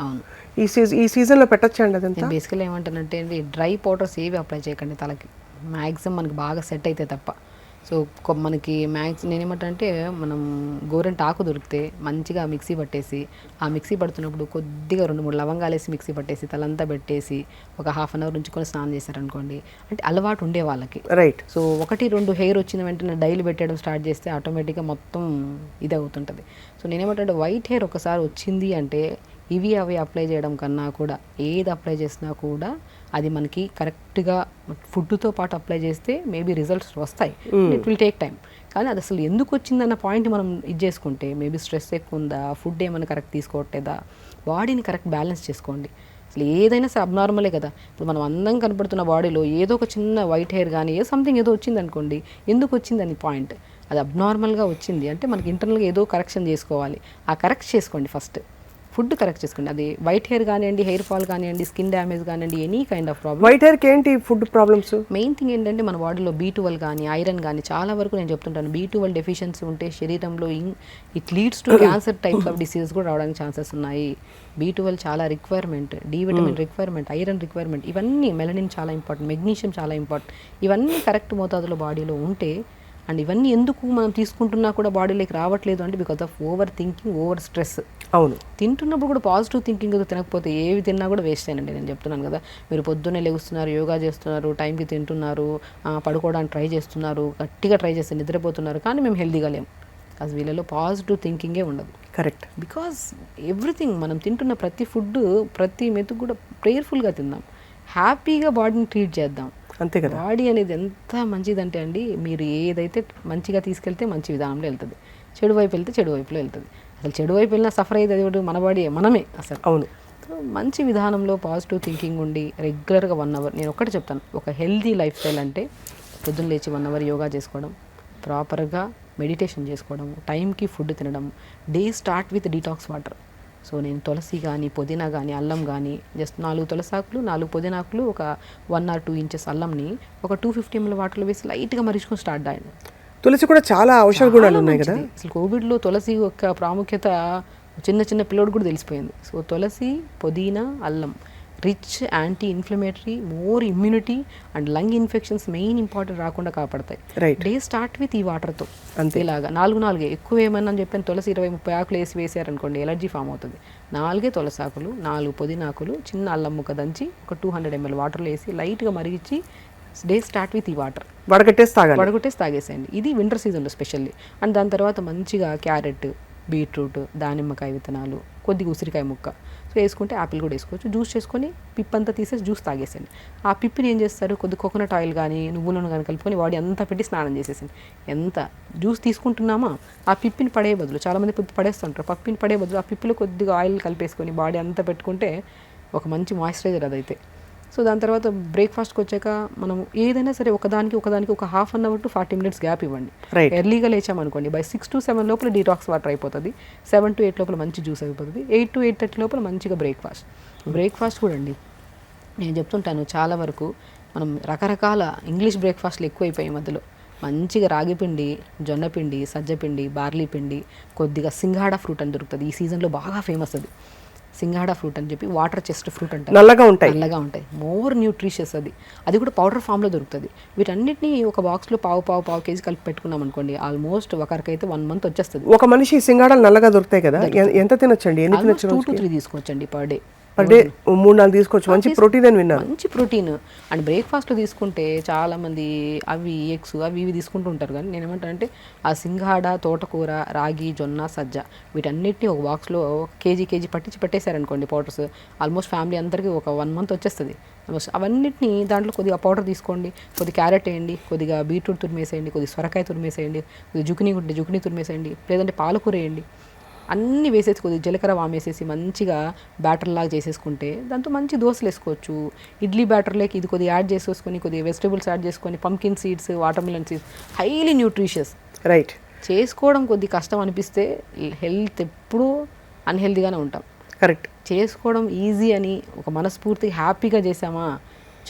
[SPEAKER 2] ఈ సీజన్లో పెట్టచ్చండి అదంతా?
[SPEAKER 3] బేసికల్ ఏమంటానంటే అండి, డ్రై పౌడర్స్ ఏవి అప్లై చేయకండి తలకి, మ్యాక్సిమం మనకి బాగా సెట్ అయితే తప్ప. సో మనకి నేనేమంటే మనం గోరెంట ఆకు దొరికితే మంచిగా మిక్సీ పట్టేసి, ఆ మిక్సీ పడుతున్నప్పుడు కొద్దిగా 2-3 లవంగాలు వేసి మిక్సీ పట్టేసి తలంతా పెట్టేసి ఒక హాఫ్ అన్ అవర్ ఉంచుకొని స్నానం చేశారనుకోండి, అంటే అలవాటు ఉండే వాళ్ళకి.
[SPEAKER 2] రైట్.
[SPEAKER 3] సో 1-2 హెయిర్ వచ్చిన వెంటనే డైలీ పెట్టడం స్టార్ట్ చేస్తే ఆటోమేటిక్గా మొత్తం ఇది అవుతుంటుంది. సో నేనేమంటే వైట్ హెయిర్ ఒకసారి వచ్చింది అంటే ఇవి అవి అప్లై చేయడం కన్నా కూడా ఏది అప్లై చేసినా కూడా అది మనకి కరెక్ట్గా ఫుడ్తో పాటు అప్లై చేస్తే మేబీ రిజల్ట్స్ వస్తాయి. It will take time. కానీ అది అసలు ఎందుకు వచ్చిందన్న పాయింట్ మనం ఇది చేసుకుంటే, మేబీ స్ట్రెస్ ఎక్కువ ఉందా, ఫుడ్ ఏమైనా కరెక్ట్ తీసుకోవట్లేదా, బాడీని కరెక్ట్ బ్యాలెన్స్ చేసుకోండి. అసలు ఏదైనా సరే అబ్నార్మలే కదా. ఇప్పుడు మనం అందం కనపడుతున్న బాడీలో ఏదో ఒక చిన్న వైట్ హెయిర్ కానీ సంథింగ్ ఏదో వచ్చింది అనుకోండి, ఎందుకు వచ్చిందని పాయింట్, అది అబ్నార్మల్గా వచ్చింది అంటే మనకి ఇంటర్నల్గా ఏదో కరెక్షన్ చేసుకోవాలి. ఆ కరెక్ట్ చేసుకోండి ఫస్ట్. ఫుడ్ కరెక్ట్ చేసుకోండి. అది వైట్ హెయిర్ కానివ్వండి, హెయిర్ ఫాల్ కానివ్వండి, స్కిన్ డ్యామేజ్ కానివ్వండి, any kind of problem.
[SPEAKER 2] White హెయిర్కి ఏంటి ఫుడ్ ప్రాబ్లమ్స్?
[SPEAKER 3] మెయిన్ థింగ్ ఏంటంటే మన బాడీలో B12 కానీ, ఐరన్ కానీ చాలా వరకు నేను చెప్తుంటాను, B12 డెఫిషియన్సీ ఉంటే శరీరంలో it leads to cancer types of diseases కూడా రావడానికి ఛాన్సెస్ ఉన్నాయి. B12 చాలా requirement, D vitamin requirement, iron requirement, ఇవన్నీ మెలనిన్ చాలా ఇంపార్టెంట్, మెగ్నీషియం చాలా ఇంపార్టెంట్. ఇవన్నీ కరెక్ట్ మోతాదులో బాడీలో ఉంటే, అండ్ ఇవన్నీ ఎందుకు మనం తీసుకుంటున్నా కూడా బాడీలోకి రావట్లేదు అంటే because of over thinking, over stress.
[SPEAKER 2] అవును.
[SPEAKER 3] తింటున్నప్పుడు కూడా పాజిటివ్ థింకింగ్ తినకపోతే ఏవి తిన్నా కూడా వేస్ట్ అయినండి. నేను చెప్తున్నాను కదా, మీరు పొద్దున్నే లెగుస్తున్నారు, యోగా చేస్తున్నారు, టైంకి తింటున్నారు, పడుకోవడానికి ట్రై చేస్తున్నారు, గట్టిగా ట్రై చేస్తే నిద్రపోతున్నారు, కానీ మేము హెల్తీగా లేము. అది వీళ్ళలో పాజిటివ్ థింకింగే ఉండదు.
[SPEAKER 2] కరెక్ట్.
[SPEAKER 3] బికాస్ ఎవ్రీథింగ్ మనం తింటున్న ప్రతి ఫుడ్, ప్రతి మెతుకు కూడా ప్రేయర్ఫుల్గా తిందాం, హ్యాపీగా బాడీని ట్రీట్ చేద్దాం.
[SPEAKER 2] అంతే కదా.
[SPEAKER 3] బాడీ అనేది ఎంత మంచిదంటే అండి, మీరు ఏదైతే మంచిగా తీసుకెళ్తే మంచి విధానంలో వెళ్తుంది, చెడు వైపు వెళ్తే చెడు వైపులో వెళ్తుంది. అసలు చెడు వైపు వెళ్ళినా సఫర్ అయ్యేది మన బాడీ, మనమే అసలు.
[SPEAKER 2] అవును.
[SPEAKER 3] మంచి విధానంలో పాజిటివ్ థింకింగ్ ఉండి రెగ్యులర్గా 1 అవర్, నేను ఒకటి చెప్తాను, ఒక హెల్తీ లైఫ్ స్టైల్ అంటే పొద్దున్న లేచి 1 అవర్ యోగా చేసుకోవడం, ప్రాపర్గా మెడిటేషన్ చేసుకోవడం, టైంకి ఫుడ్ తినడం, day start with detox water. So నేను తులసి కానీ పుదీనా కానీ అల్లం కానీ జస్ట్ 4 తులసాకులు 4 పుదీనాకులు ఒక 1 or 2 ఇంచెస్ అల్లంని ఒక 250 ml వాటర్లో వేసి లైట్గా మరిచుకొని స్టార్ట్ చేయండి.
[SPEAKER 2] తులసి కూడా చాలా ఔషధ గుణాలు ఉన్నాయి కదా.
[SPEAKER 3] అసలు కోవిడ్లో తులసి యొక్క ప్రాముఖ్యత చిన్న చిన్న పిల్లోడు కూడా తెలిసిపోయింది. సో తులసి పుదీనా అల్లం rich anti inflammatory, more immunity and lung infections main important రాకుండా కాపాడతాయి. డే స్టార్ట్ విత్ ఈ వాటర్తో అంతేలాగా 4 ఎక్కువ ఏమన్నా చెప్పాను, తులసి 20-30 ఆకులు వేసారనుకోండి ఎలర్జీ ఫామ్ అవుతుంది. 4 తులసాకులు 4 పుదీనాకులు చిన్న అల్లం ముక్క దంచి ఒక 200 ml వాటర్లో వేసి లైట్గా మరిగించి డే స్టార్ట్ విత్ ఈ వాటర్ వడగొట్టేసి తాగేసేయండి. ఇది వింటర్ సీజన్లో స్పెషల్లీ. అండ్ దాని తర్వాత మంచిగా క్యారెట్, బీట్రూట్, దానిమ్మకాయ విత్తనాలు, కొద్దిగా ఉసిరికాయ ముక్క సో వేసుకుంటే యాపిల్ కూడా వేసుకోవచ్చు. జ్యూస్ చేసుకొని పిప్ అంతా తీసేసి జ్యూస్ తాగేసండి. ఆ పిప్పిని ఏం చేస్తారు, కొద్ది కోకోనట్ ఆయిల్ కానీ నువ్వుల నూనె కానీ కలుపుకొని బాడీ అంతా పెట్టి స్నానం చేసేసింది. ఎంత జ్యూస్ తీసుకుంటున్నామా ఆ పిప్పిని పడే బదులు, చాలామంది పిప్పి పడేస్తుంటారు, పప్పిని పడే బదులు ఆ పిప్పిలో కొద్దిగా ఆయిల్ కలిపేసుకొని బాడీ అంతా పెట్టుకుంటే ఒక మంచి మాయిశ్చరైజర్ అదైతే. సో దాని తర్వాత బ్రేక్ఫాస్ట్కి వచ్చాక మనం ఏదైనా సరే ఒకదానికి ఒక 1/2 hour to 40 minutes గ్యాప్ ఇవ్వండి. ఎర్లీగా లేచామనుకోండి బై 6 to 7 లోపల డీటాక్స్ వాటర్ అయిపోతుంది, 7 to 8 లోపల మంచి జ్యూస్ అయిపోతుంది, 8 to 8:30 లోపల మంచిగా బ్రేక్ఫాస్ట్ కూడా అండి. నేను చెప్తుంటాను చాలా వరకు మనం రకరకాల ఇంగ్లీష్ బ్రేక్ఫాస్ట్లు ఎక్కువైపోయాయి మధ్యలో. మంచిగా రాగిపిండి, జొన్నపిండి, సజ్జపిండి, బార్లీ పిండి, కొద్దిగా సింగాడా ఫ్రూట్ అని దొరుకుతుంది. ఈ సీజన్లో బాగా ఫేమస్ అది సింగాడా ఫ్రూట్ అని చెప్పి. వాటర్ చెస్ట్ ఫ్రూట్ అంటే నల్లగా ఉంటాయి, మోర్ న్యూట్రిషియస్ అది కూడా పౌడర్ ఫామ్లో దొరుకుతుంది. వీటన్నిటిని ఒక బాక్స్లో పావు కేజీ కలిపి పెట్టుకున్నాం అనుకోండి ఆల్మోస్ట్ ఒకరికైతే 1 month వచ్చేస్తుంది.
[SPEAKER 2] ఒక మనిషి సింగాడాలు నల్లగా దొరుకుతాయి కదా, ఎంత తినొచ్చండి?
[SPEAKER 3] 2 to 3 తీసుకోవచ్చండి పర్ డే.
[SPEAKER 2] 3-4 తీసుకోవచ్చు. మంచి ప్రోటీన్ అని విన్నాను.
[SPEAKER 3] మంచి ప్రోటీన్. అండ్ బ్రేక్ఫాస్ట్లో తీసుకుంటే చాలామంది అవి ఎగ్స్ అవి ఇవి తీసుకుంటూ ఉంటారు. కానీ నేను ఏమంటానంటే ఆ సింగాడ, తోటకూర, రాగి, జొన్న, సజ్జ వీటన్నిటిని ఒక బాక్స్లో కేజీ పెట్టేశారనుకోండి పౌడర్స్, ఆల్మోస్ట్ ఫ్యామిలీ అందరికీ ఒక 1 month వచ్చేస్తుంది. అవన్నిటిని దాంట్లో కొద్దిగా పౌడర్ తీసుకోండి, కొద్దిగా క్యారెట్ వేయండి, కొద్దిగా బీట్రూట్ తురిమేసేయండి, కొద్దిగా సొరకాయ తురిమేసేయండి, కొద్దిగా జుకినీ తురిమేసేయండి, లేదంటే పాలకూర వేయండి. అన్నీ వేసేసి కొద్దిగా జీలకర్ర వామేసేసి మంచిగా బ్యాటర్ లాగా చేసేసుకుంటే దాంతో మంచి దోశలు వేసుకోవచ్చు. ఇడ్లీ బ్యాటర్లోకి ఇది కొద్దిగా యాడ్ చేసేసుకొని కొద్దిగా వెజిటేబుల్స్ యాడ్ చేసుకొని, pumpkin seeds, watermelon seeds, highly nutritious. చేసుకోవడం కొద్ది కష్టం అనిపిస్తే హెల్త్ ఎప్పుడూ అన్హెల్తీగానే ఉంటాం.
[SPEAKER 2] కరెక్ట్.
[SPEAKER 3] చేసుకోవడం ఈజీ అని ఒక మనస్ఫూర్తిగా హ్యాపీగా చేసామా,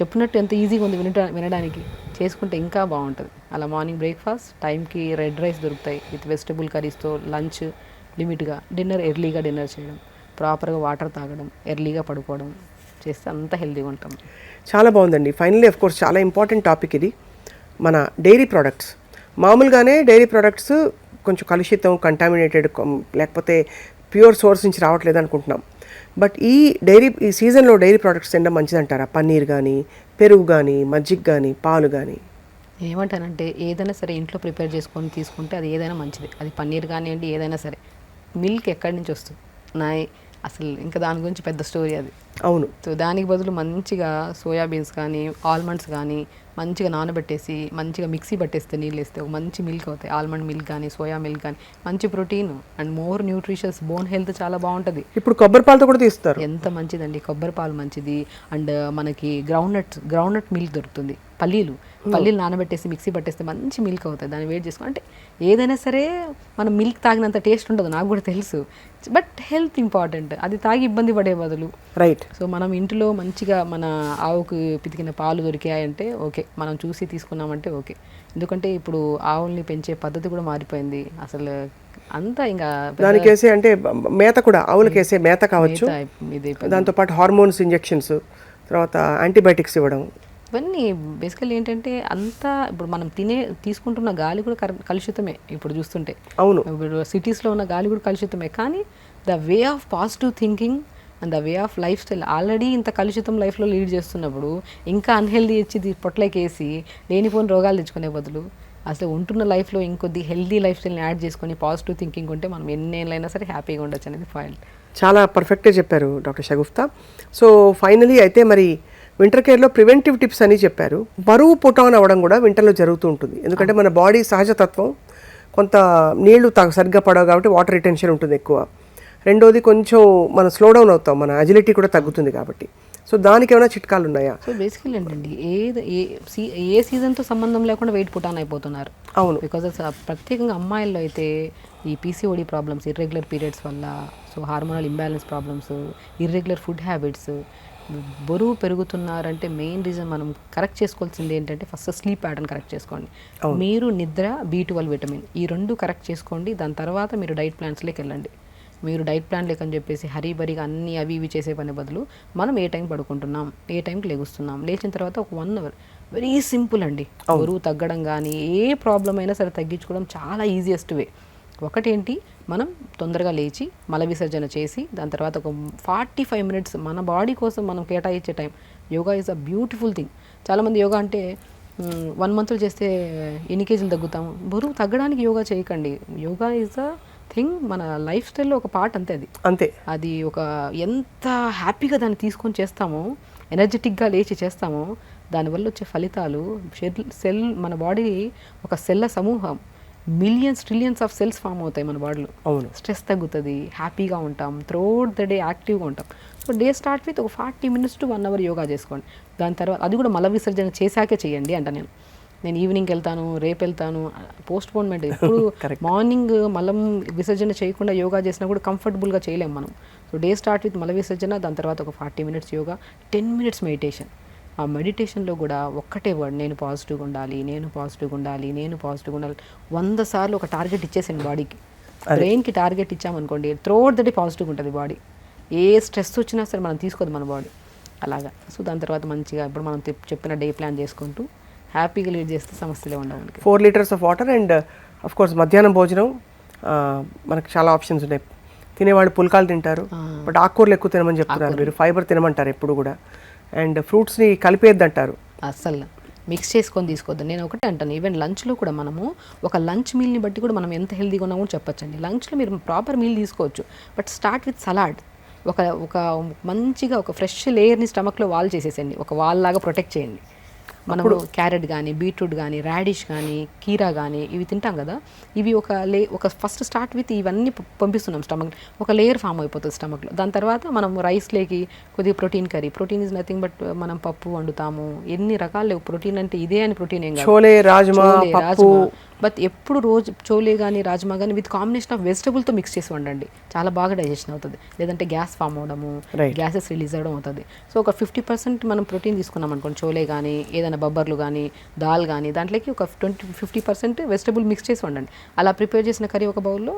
[SPEAKER 3] చెప్పినట్టు ఎంత ఈజీగా ఉంది వినడానికి, చేసుకుంటే ఇంకా బాగుంటుంది. అలా మార్నింగ్ బ్రేక్ఫాస్ట్ టైంకి రెడ్ రైస్ దొరుకుతాయి విత్ వెజిటబుల్ కర్రీస్తో, లంచ్ లిమిట్గా, డిన్నర్ ఎర్లీగా డిన్నర్ చేయడం, ప్రాపర్గా వాటర్ తాగడం, ఎర్లీగా పడుకోవడం చేస్తే అంత హెల్తీగా ఉంటాం.
[SPEAKER 2] చాలా బాగుందండి. ఫైనల్లీ ఆఫ్ కోర్స్ చాలా ఇంపార్టెంట్ టాపిక్ ఇది. మన డైరీ ప్రోడక్ట్స్, మామూలుగానే డైరీ ప్రోడక్ట్స్ కొంచెం కలుషితం, కంటామినేటెడ్, లేకపోతే ప్యూర్ సోర్స్ నుంచి రావట్లేదు అనుకుంటున్నాం. బట్ ఈ సీజన్లో డైరీ ప్రోడక్ట్స్ తినడం మంచిదంటారా? పన్నీర్ కానీ, పెరుగు కానీ, మజ్జిగ కానీ, పాలు కానీ.
[SPEAKER 3] ఏమంటానంటే ఏదైనా సరే ఇంట్లో ప్రిపేర్ చేసుకొని తీసుకుంటే అది ఏదైనా మంచిది. అది పన్నీర్ కానివ్వండి, ఏదైనా సరే. మిల్క్ ఎక్కడి నుంచి వస్తుంది అసలు ఇంకా దాని గురించి పెద్ద స్టోరీ అది.
[SPEAKER 2] అవును.
[SPEAKER 3] సో దానికి బదులు మంచిగా సోయాబీన్స్ కానీ, ఆల్మండ్స్ కానీ మంచిగా నానబెట్టేసి మంచిగా మిక్సీ పట్టేస్తే నీళ్ళు వేస్తే ఒక మంచి మిల్క్ అవుతాయి. ఆల్మండ్ మిల్క్ కానీ, సోయా మిల్క్ కానీ, మంచి protein and more nutritious, bone health చాలా బాగుంటుంది.
[SPEAKER 2] ఇప్పుడు కొబ్బరి పాలతో కూడా తీస్తారు.
[SPEAKER 3] ఎంత మంచిదండి కొబ్బరి పాలు, మంచిది. అండ్ మనకి గ్రౌండ్నట్ మిల్క్ దొరుకుతుంది. పల్లీలు నానబెట్టేసి మిక్సీ పట్టేస్తే మంచి మిల్క్ అవుతుంది. దాన్ని వేడి చేసుకో అంటే ఏదైనా సరే మనం మిల్క్ తాగినంత టేస్ట్ ఉండదు, నాకు కూడా తెలుసు. But health important. అది తాగి ఇబ్బంది పడే బదులు సో మనం ఇంట్లో మంచిగా మన ఆవుకు పితికిన పాలు దొరికాయంటే ఓకే, మనం చూసి తీసుకున్నామంటే ఓకే. ఎందుకంటే ఇప్పుడు ఆవుల్ని పెంచే పద్ధతి కూడా మారిపోయింది అసలు. అంతా ఇంకా
[SPEAKER 2] దానికేసే అంటే మేత కూడా, ఆవులకేసే మేత కావచ్చు, దాంతోపాటు హార్మోన్స్ ఇంజెక్షన్స్, తర్వాత యాంటీబయాటిక్స్ ఇవ్వడం,
[SPEAKER 3] ఇవన్నీ బేసికల్లీ ఏంటంటే అంతా ఇప్పుడు మనం తీసుకుంటున్న గాలి కూడా కలుషితమే ఇప్పుడు చూస్తుంటే.
[SPEAKER 2] అవును.
[SPEAKER 3] ఇప్పుడు సిటీస్లో ఉన్న గాలి కూడా కలుషితమే. కానీ the way of positive thinking and the way of life style already ఇంత కలుషితం లైఫ్లో లీడ్ చేస్తున్నప్పుడు ఇంకా అన్హెల్దీ ఇచ్చి పొట్లకేసి లేనిపోని రోగాలు తెచ్చుకునే బదులు అసలు ఉంటున్న లైఫ్లో ఇంకొద్ది హెల్దీ లైఫ్ స్టైల్ని యాడ్ చేసుకొని పాజిటివ్ థింకింగ్ ఉంటే మనం ఎన్నేళ్ళైనా సరే హ్యాపీగా ఉండొచ్చు అనేది పాయింట్.
[SPEAKER 2] చాలా పర్ఫెక్ట్గా చెప్పారు డాక్టర్ షగుఫ్తా. సో ఫైనలీ అయితే మరి వింటర్ కేర్లో ప్రివెంటివ్ టిప్స్ అని చెప్పారు. బరువు పుటాన్ అవ్వడం కూడా వింటర్లో జరుగుతూ ఉంటుంది. ఎందుకంటే మన బాడీ సహజతత్వం కొంత నీళ్లు సరిగ్గా పడవు కాబట్టి వాటర్ రిటెన్షన్ ఉంటుంది ఎక్కువ. రెండోది కొంచెం మనం స్లో డౌన్ అవుతాం, మన అజిలిటీ కూడా తగ్గుతుంది కాబట్టి. సో దానికి ఏమైనా చిట్కాలు ఉన్నాయా?
[SPEAKER 3] సో బేసికలీ ఏంటండి, ఏ సీజన్తో సంబంధం లేకుండా వెయిట్ పుట్ ఆన్ అయిపోతున్నారు.
[SPEAKER 2] అవును.
[SPEAKER 3] బికాజ్ ప్రత్యేకంగా అమ్మాయిల్లో అయితే ఈ పీసీఓడి ప్రాబ్లమ్స్, ఇర్రెగ్యులర్ పీరియడ్స్ వల్ల, so hormonal imbalance problems, irregular food habits, బరువు పెరుగుతున్నారంటే మెయిన్ రీజన్ మనం కరెక్ట్ చేసుకోవాల్సింది ఏంటంటే ఫస్ట్ స్లీప్ ప్యాటర్న్ కరెక్ట్ చేసుకోండి. మీరు నిద్ర, B12 విటమిన్ ఈ 2 కరెక్ట్ చేసుకోండి. దాని తర్వాత మీరు డైట్ ప్లాన్స్లోకి వెళ్ళండి. మీరు డైట్ ప్లాన్ లేకని చెప్పేసి హరీబరీగా అన్నీ అవి ఇవి చేసే పని బదులు మనం ఏ టైం పడుకుంటున్నాం, ఏ టైంకి లెగుస్తున్నాం, లేచిన తర్వాత ఒక 1 అవర్ వెరీ సింపుల్ అండి. బరువు తగ్గడం కానీ ఏ ప్రాబ్లం అయినా సరే తగ్గించుకోవడం చాలా ఈజియెస్ట్ వే. ఒకటేంటి, మనం తొందరగా లేచి మల విసర్జన చేసి దాని తర్వాత ఒక 45 మినిట్స్ మన బాడీ కోసం మనం కేటాయించే time. Yoga is a beautiful thing. చాలామంది యోగా అంటే 1 మంత్లో చేస్తే ఎన్ని కేజీలు తగ్గుతాము. బరువు తగ్గడానికి యోగా చేయకండి. యోగా ఈజ్ అ థింగ్, మన లైఫ్ స్టైల్లో ఒక పార్ట్ అంతే. అది అది ఒక ఎంత హ్యాపీగా దాన్ని తీసుకొని చేస్తామో, ఎనర్జెటిక్గా లేచి చేస్తామో, దానివల్ల వచ్చే ఫలితాలు మన బాడీ ఒక సెల్ల సమూహం, millions trillions of cells form అవుతాయి మన బాడీలో. స్ట్రెస్ తగ్గుతుంది, హ్యాపీగా ఉంటాం, త్రూఅవుట్ ద డే యాక్టివ్గా ఉంటాం. సో డే స్టార్ట్ విత్ ఒక 40 మినిట్స్ టు 1 అవర్ యోగా చేసుకోండి. దాని తర్వాత అది కూడా మల విసర్జన చేశాకే చేయండి అంట. నేను ఈవినింగ్కి వెళ్తాను, రేపు వెళ్తాను, పోస్ట్పోన్మెంట్. ఇప్పుడు మార్నింగ్ మలం విసర్జన చేయకుండా యోగా చేసినా కూడా కంఫర్టబుల్గా చేయలేము మనం. సో డే స్టార్ట్ విత్ మల విసర్జన, దాని తర్వాత ఒక 40 మినిట్స్ యోగా, 10 మినిట్స్ మెడిటేషన్. ఆ మెడిటేషన్లో కూడా ఒక్కటే వర్డ్, నేను పాజిటివ్గా ఉండాలి, నేను పాజిటివ్గా ఉండాలి, నేను పాజిటివ్గా ఉండాలి. 100 సార్లు ఒక టార్గెట్ ఇచ్చేసాను బాడీకి. బ్రెయిన్కి టార్గెట్ ఇచ్చామనుకోండి, త్రూఅవుట్ ద డే పాజిటివ్గా ఉంటుంది బాడీ. ఏ స్ట్రెస్ వచ్చినా సరే మనం తీసుకోదు మన బాడీ అలాగా. సో దాని తర్వాత మంచిగా ఇప్పుడు మనం చెప్పిన డే ప్లాన్ చేసుకుంటూ హ్యాపీగా లీడ్ చేస్తే సమస్యలే ఉండవు.
[SPEAKER 2] 4 litres of water and of course మధ్యాహ్నం భోజనం మనకు చాలా ఆప్షన్స్ ఉన్నాయి. తినేవాళ్ళు పుల్కాలు తింటారు, బట్ ఆకుకూరలు ఎక్కువ తినమని చెప్తున్నారు మీరు. ఫైబర్ తినమంటారు ఎప్పుడు కూడా. అండ్ ఫ్రూట్స్ని కలిపేద్దంటారు,
[SPEAKER 3] అస్సలు మిక్స్ చేసుకొని తీసుకోవద్దు. నేను ఒకటే అంటాను, ఈవెన్ లంచ్లో కూడా మనము ఒక లంచ్ మీల్ని బట్టి కూడా మనం ఎంత హెల్తీగా ఉన్నామో చెప్పొచ్చండి. లంచ్లో మీరు ప్రాపర్ మీల్ తీసుకోవచ్చు, బట్ స్టార్ట్ విత్ సలాడ్. ఒక మంచిగా ఒక ఫ్రెష్ లేయర్ని స్టమక్లో వాల్ చేసేసండి, ఒక వాల్ లాగా ప్రొటెక్ట్ చేయండి. మనము క్యారెట్ కానీ, బీట్రూట్ కానీ, రాడిష్ కానీ, కీరా కానీ ఇవి తింటాం కదా, ఇవి ఒక ఫస్ట్ స్టార్ట్ విత్ ఇవన్నీ పంపిస్తున్నాం స్టమక్, ఒక లేయర్ ఫామ్ అయిపోతుంది స్టమక్లో. దాని తర్వాత మనం రైస్లోకి కొద్దిగా protein curry. Protein is nothing but మనం పప్పు వండుతాము, ఎన్ని రకాలు ప్రోటీన్ అంటే ఇదే అని ప్రోటీన్ ఏం కాదు.
[SPEAKER 2] చోలే, రాజ్మా,
[SPEAKER 3] బట్ ఎప్పుడు రోజు చోలే కానీ రాజ్మా కానీ విత్ కాంబినేషన్ ఆఫ్ వెజిటబుల్తో మిక్స్ చేసి వండండి, చాలా బాగా డైజెషన్ అవుతుంది. లేదంటే గ్యాస్ ఫామ్ అవడము, గ్యాసెస్ రిలీజ్ అవ్వడం అవుతుంది. సో ఒక 50% మనం ప్రోటీన్ తీసుకున్నాం అనుకోండి, చోలే కానీ ఏదైనా బొబ్బర్లు కానీ దాల్ కానీ, దాంట్లోకి ఒక 50% వెజిటబుల్ మిక్స్ చేసి వండండి. అలా ప్రిపేర్ చేసిన కర్రీ ఒక బౌల్లో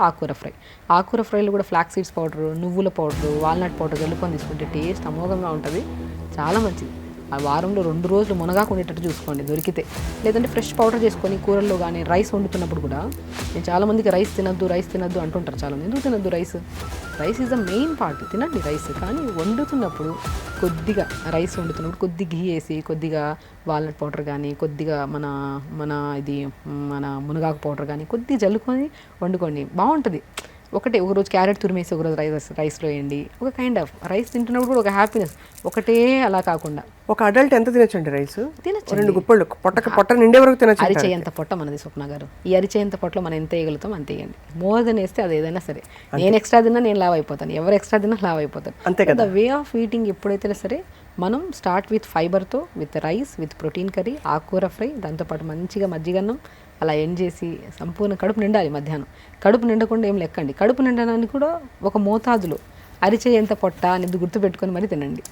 [SPEAKER 3] ఆకుకూర ఫ్రై. ఆకుకూర ఫ్రైలో కూడా ఫ్లాక్స్ సీడ్స్ పౌడరు, నువ్వుల పౌడరు, వాల్నట్ పౌడర్ కలుపుకొని తీసుకుంటే టేస్ట్ అమోఘంగా ఉంటుంది, చాలా మంచిది. ఆ వారంలో 2 రోజులు మునగాకు ఉండేటట్టు చూసుకోండి దొరికితే. లేదంటే ఫ్రెష్ పౌడర్ చేసుకొని కూరల్లో కానీ రైస్ వండుతున్నప్పుడు కూడా, నేను చాలామందికి రైస్ తినద్దు అంటుంటారు చాలామంది. ఎందుకు తినద్దు? Rice is the main part, తినండి రైస్. కానీ వండుతున్నప్పుడు కొద్దిగా రైస్ వండుతున్నప్పుడు కొద్దిగా ఘీ వేసి, కొద్దిగా వాల్నట్ పౌడర్ కానీ, కొద్దిగా మన మునగాకు పౌడర్ కానీ కొద్దిగా జల్లుకొని వండుకోండి, బాగుంటుంది. ఒక రోజు క్యారెట్ తురిమేసి ఒక రోజు రైస్లో వేయండి. ఒక కైండ్ ఆఫ్ రైస్ తింటున్నప్పుడు కూడా ఒక హ్యాపీనెస్. ఒకటే అలా కాకుండా
[SPEAKER 2] ఒక అడల్ట్ ఎంత తినొచ్చండి రైస్?
[SPEAKER 3] తినచ్చు,
[SPEAKER 2] 2 గుప్పళ్ళు పొట్ట నిండే వరకు తినచ్చు.
[SPEAKER 3] అరిచేయంత పొట్ట మనది స్వప్న గారు. ఈ అరిచేయంత పొట్టలో మనం ఎంత వేయగలుగుతాం అంత వేయండి. మోర్ దెన్ వేస్తే అది ఏదైనా సరే. నేను ఎక్స్ట్రా తిన్నా నేను లావ్ అయిపోతాను, ఎవరు ఎక్స్ట్రా తిన్నా లావ్ అయిపోతాను.
[SPEAKER 2] అంతే కదా.
[SPEAKER 3] ద వే ఆఫ్ ఈటింగ్ ఎప్పుడైతే సరే మనం స్టార్ట్ విత్ ఫైబర్తో, with rice, with protein curry, ఆకుకూర ఫ్రై, దాంతోపాటు మంచిగా మజ్జిగన్నం, అలా ఎండ్ చేసి సంపూర్ణ కడుపు నిండాలి. మధ్యాహ్నం కడుపు నిండకుండా ఏం లెక్కండి. కడుపు నిండడానికి కూడా ఒక మోతాదులో అరిచేయంత పొట్ట అనేది గుర్తుపెట్టుకొని మరి తినండి.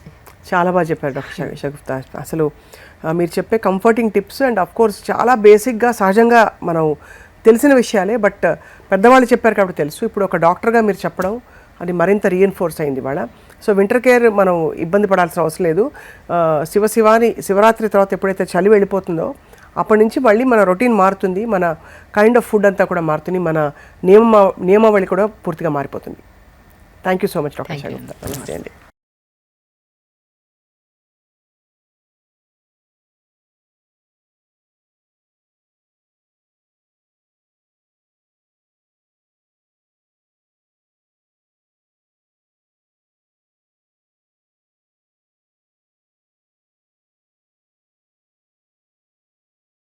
[SPEAKER 2] చాలా బాగా చెప్పారు డాక్టర్ షగుఫ్తా. అసలు మీరు చెప్పే comforting tips and of course చాలా బేసిక్గా సహజంగా మనం తెలిసిన విషయాలే, బట్ పెద్దవాళ్ళు చెప్పారు కాబట్టి తెలుసు. ఇప్పుడు ఒక డాక్టర్గా మీరు చెప్పడం అది మరింత రీఎన్ఫోర్స్ అయింది ఇవాళ. సో వింటర్ కేర్ మనం ఇబ్బంది పడాల్సిన అవసరం లేదు. శివరాత్రి తర్వాత ఎప్పుడైతే చలి వెళ్ళిపోతుందో అప్పటి నుంచి మళ్ళీ మన రొటీన్ మారుతుంది, మన కైండ్ ఆఫ్ ఫుడ్ అంతా కూడా మారుతుంది, మన నియమావళి కూడా పూర్తిగా మారిపోతుంది. Thank you so much doctor Shagufta. నమస్తే అండి.